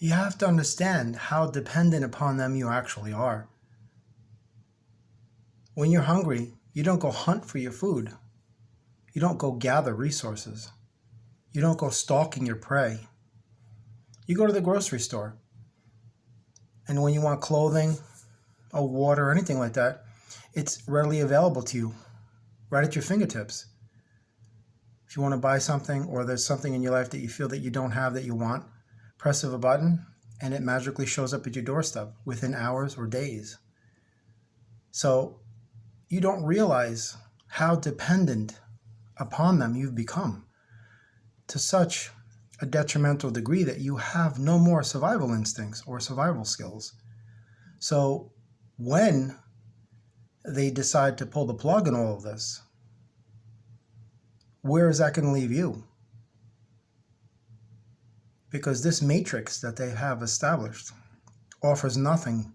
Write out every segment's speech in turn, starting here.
You have to understand how dependent upon them you actually are. When you're hungry, you don't go hunt for your food. You don't go gather resources. You don't go stalking your prey. You go to the grocery store. And when you want clothing or water or anything like that, it's readily available to you, right at your fingertips. If you want to buy something, or there's something in your life that you feel that you don't have that you want, press of a button and it magically shows up at your doorstep within hours or days. So you don't realize how dependent upon them you've become, to such a detrimental degree that you have no more survival instincts or survival skills. So when they decide to pull the plug in all of this, where is that going to leave you? Because this matrix that they have established offers nothing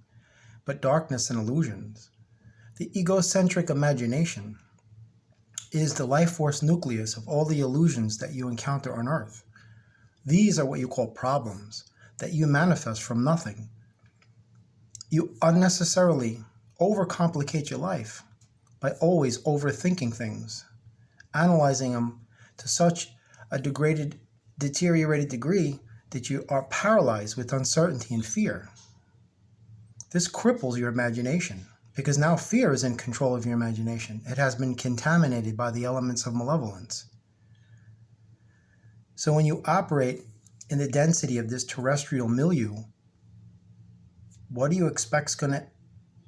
but darkness and illusions. The egocentric imagination is the life force nucleus of all the illusions that you encounter on Earth. These are what you call problems that you manifest from nothing. You unnecessarily overcomplicate your life by always overthinking things, analyzing them to such a deteriorated degree that you are paralyzed with uncertainty and fear. This cripples your imagination, because now fear is in control of your imagination. It has been contaminated by the elements of malevolence. So when you operate in the density of this terrestrial milieu, what do you expect is going to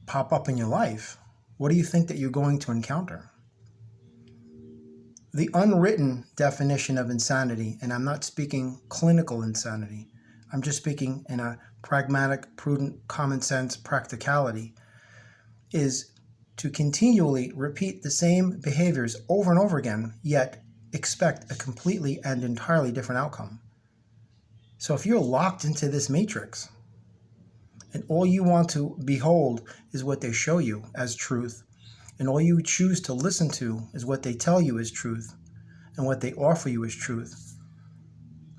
pop up in your life? What do you think that you're going to encounter? The unwritten definition of insanity, and I'm not speaking clinical insanity, I'm just speaking in a pragmatic, prudent, common sense practicality, is to continually repeat the same behaviors over and over again, yet expect a completely and entirely different outcome. So if you're locked into this matrix, and all you want to behold is what they show you as truth, and all you choose to listen to is what they tell you is truth, and what they offer you is truth,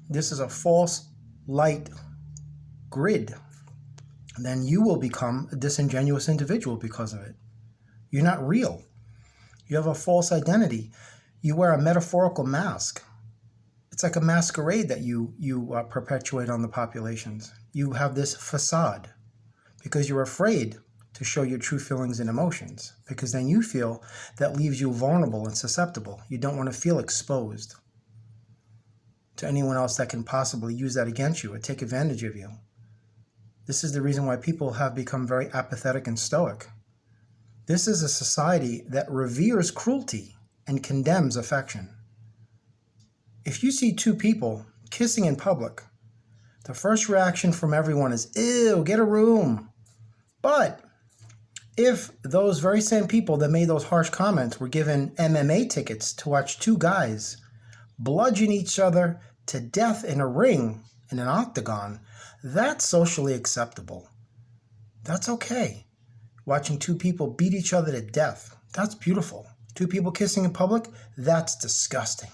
this is a false light grid, then you will become a disingenuous individual because of it. You're not real. You have a false identity. You wear a metaphorical mask. It's like a masquerade that you perpetuate on the populations. You have this facade because you're afraid to show your true feelings and emotions, because then you feel that leaves you vulnerable and susceptible. You don't want to feel exposed to anyone else that can possibly use that against you or take advantage of you. This is the reason why people have become very apathetic and stoic. This is a society that reveres cruelty and condemns affection. If you see two people kissing in public, the first reaction from everyone is, ew, get a room. But if those very same people that made those harsh comments were given MMA tickets to watch two guys bludgeon each other to death in a ring, in an octagon, that's socially acceptable. That's okay. Watching two people beat each other to death, that's beautiful. Two people kissing in public, that's disgusting.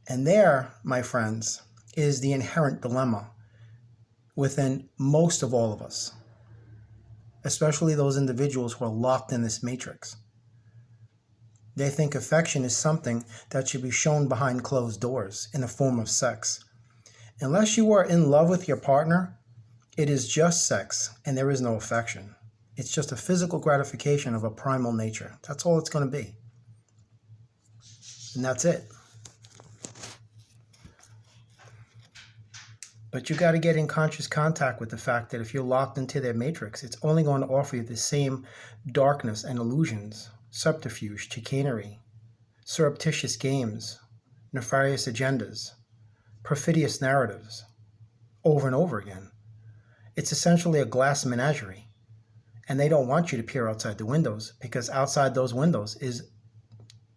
And there, my friends, is the inherent dilemma within most of all of us, especially those individuals who are locked in this matrix. They think affection is something that should be shown behind closed doors in the form of sex. Unless you are in love with your partner, it is just sex and there is no affection. It's just a physical gratification of a primal nature. That's all it's going to be. And that's it. But you got to get in conscious contact with the fact that if you're locked into their matrix, it's only going to offer you the same darkness and illusions, subterfuge, chicanery, surreptitious games, nefarious agendas, perfidious narratives, over and over again. It's essentially a glass menagerie, and they don't want you to peer outside the windows, because outside those windows is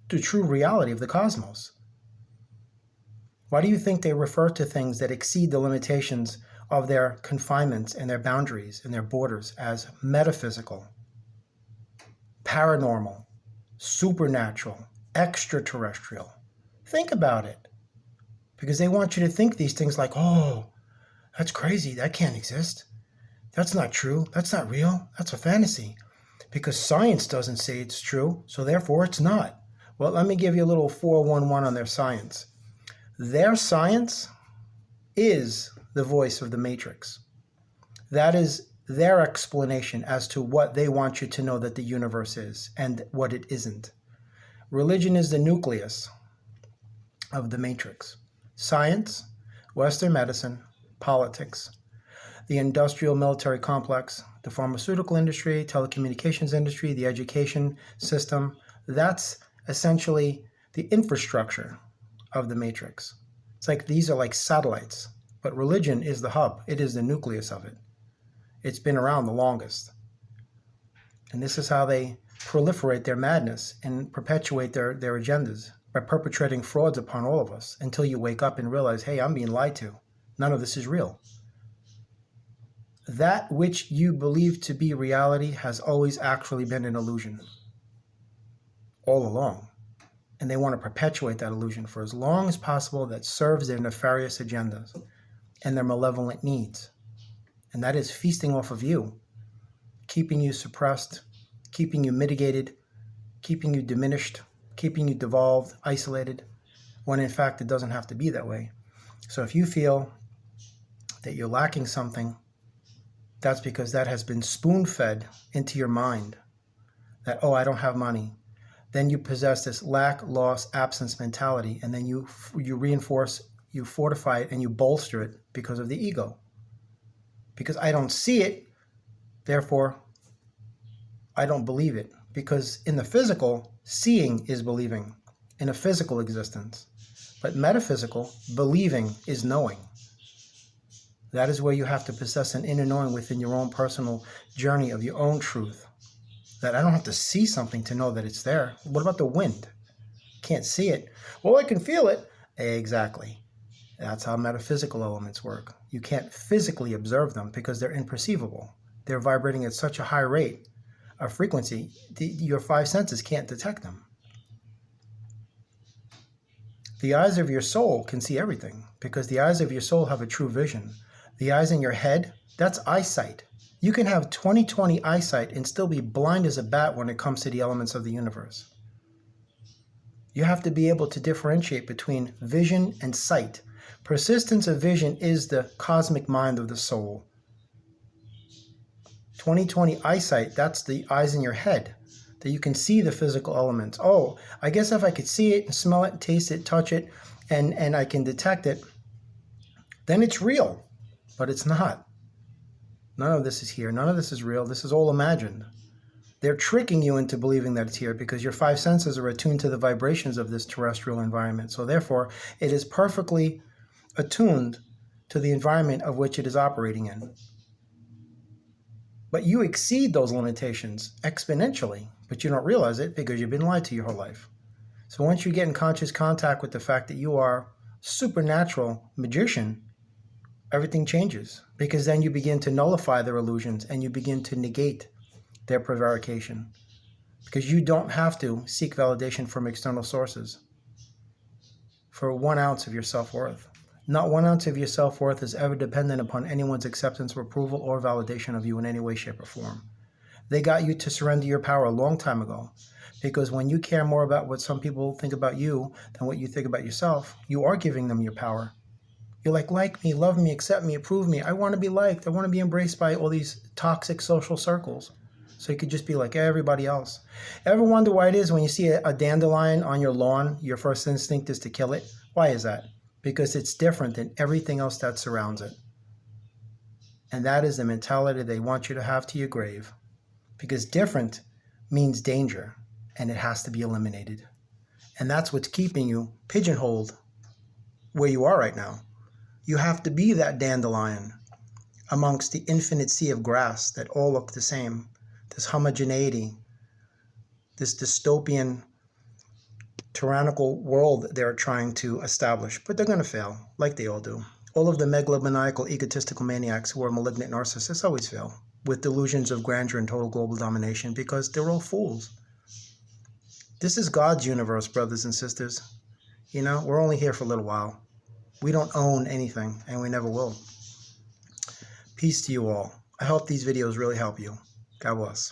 the true reality of the cosmos. Why do you think they refer to things that exceed the limitations of their confinements and their boundaries and their borders as metaphysical, paranormal, supernatural, extraterrestrial? Think about it. Because they want you to think these things like, oh, That's crazy. That can't exist. That's not true. That's not real. That's a fantasy. Because science doesn't say it's true, so therefore it's not. Well, let me give you a little 411 on their science. Their science is the voice of the matrix. That is their explanation as to what they want you to know that the universe is and what it isn't. Religion is the nucleus of the matrix. Science, Western medicine, politics, the industrial military complex, the pharmaceutical industry, telecommunications industry, the education system, that's essentially the infrastructure of the matrix. It's like these are like satellites, but religion is the hub. It is the nucleus of it. It's been around the longest. And this is how they proliferate their madness and perpetuate their agendas by perpetrating frauds upon all of us until you wake up and realize, hey, I'm being lied to. None of this is real. That which you believe to be reality has always actually been an illusion. All along. And they want to perpetuate that illusion for as long as possible that serves their nefarious agendas and their malevolent needs. And that is feasting off of you, keeping you suppressed, keeping you mitigated, keeping you diminished, keeping you devolved, isolated, when in fact it doesn't have to be that way. So if you feel that you're lacking something, that's because that has been spoon-fed into your mind. That, oh, I don't have money. Then you possess this lack, loss, absence mentality, and then you reinforce, you fortify it, and you bolster it because of the ego. Because I don't see it, therefore I don't believe it. Because in the physical, seeing is believing in a physical existence. But metaphysical, believing is knowing. That is where you have to possess an inner knowing within your own personal journey of your own truth. That I don't have to see something to know that it's there. What about the wind? Can't see it. Well, I can feel it. Exactly. That's how metaphysical elements work. You can't physically observe them because they're imperceivable. They're vibrating at such a high rate of frequency, your five senses can't detect them. The eyes of your soul can see everything because the eyes of your soul have a true vision. The eyes in your head, that's eyesight. You can have 20/20 eyesight and still be blind as a bat when it comes to the elements of the universe. You have to be able to differentiate between vision and sight. Persistence of vision is the cosmic mind of the soul. 20/20 eyesight, that's the eyes in your head, that you can see the physical elements. Oh, I guess if I could see it, smell it, taste it, touch it, and I can detect it, then it's real. But it's not. None of this is here. None of this is real. This is all imagined. They're tricking you into believing that it's here because your five senses are attuned to the vibrations of this terrestrial environment. So therefore, it is perfectly attuned to the environment of which it is operating in. But you exceed those limitations exponentially, but you don't realize it because you've been lied to your whole life. So once you get in conscious contact with the fact that you are a supernatural magician, everything changes because then you begin to nullify their illusions and you begin to negate their prevarication because you don't have to seek validation from external sources for 1 ounce of your self-worth. Not 1 ounce of your self-worth is ever dependent upon anyone's acceptance or approval or validation of you in any way, shape, or form. They got you to surrender your power a long time ago because when you care more about what some people think about you than what you think about yourself, you are giving them your power. You're like me, love me, accept me, approve me. I want to be liked. I want to be embraced by all these toxic social circles. So you could just be like everybody else. Ever wonder why it is when you see a dandelion on your lawn, your first instinct is to kill it? Why is that? Because it's different than everything else that surrounds it. And that is the mentality they want you to have to your grave. Because different means danger, and it has to be eliminated. And that's what's keeping you pigeonholed where you are right now. You have to be that dandelion amongst the infinite sea of grass that all look the same. This homogeneity, this dystopian, tyrannical world they're trying to establish. But they're going to fail, like they all do. All of the megalomaniacal, egotistical maniacs who are malignant narcissists always fail with delusions of grandeur and total global domination because they're all fools. This is God's universe, brothers and sisters. You know, we're only here for a little while. We don't own anything, and we never will. Peace to you all. I hope these videos really help you. God bless.